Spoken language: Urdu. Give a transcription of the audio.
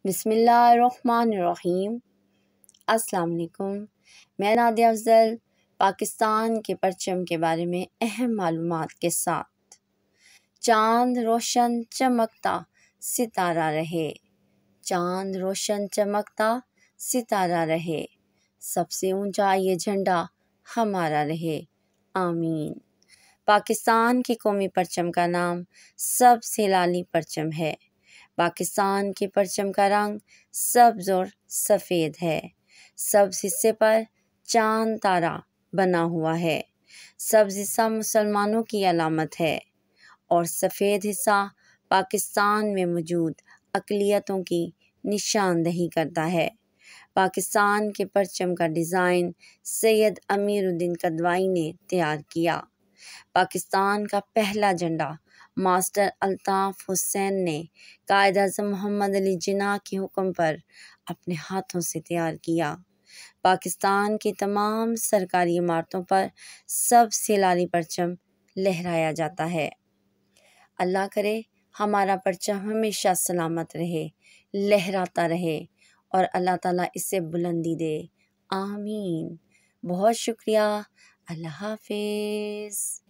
بسم اللہ الرحمن الرحیم۔ السلام علیکم، میں نادیہ افضل پاکستان کے پرچم کے بارے میں اہم معلومات کے ساتھ۔ چاند روشن چمکتا ستارہ رہے، چاند روشن چمکتا ستارہ رہے، سب سے اونچا یہ جھنڈا ہمارا رہے، آمین۔ پاکستان کے قومی پرچم کا نام سب سے لالی پرچم ہے۔ پاکستان کے پرچم کا رنگ سبز اور سفید ہے۔ سبز حصے پر چاند تارا بنا ہوا ہے۔ سبز حصہ مسلمانوں کی علامت ہے اور سفید حصہ پاکستان میں موجود اقلیتوں کی نشاندہی کرتا ہے۔ پاکستان کے پرچم کا ڈیزائن سید امیر الدین کدوئی نے تیار کیا۔ پاکستان کا پہلا جھنڈا ماسٹر الطاف حسین نے قائد اعظم محمد علی جناح کے حکم پر اپنے ہاتھوں سے تیار کیا۔ پاکستان کی تمام سرکاری عمارتوں پر سب سے لالی پرچم لہرایا جاتا ہے۔ اللہ کرے ہمارا پرچم ہمیشہ سلامت رہے، لہراتا رہے اور اللہ تعالیٰ اسے بلندی دے، آمین۔ بہت شکریہ، اللہ حافظ۔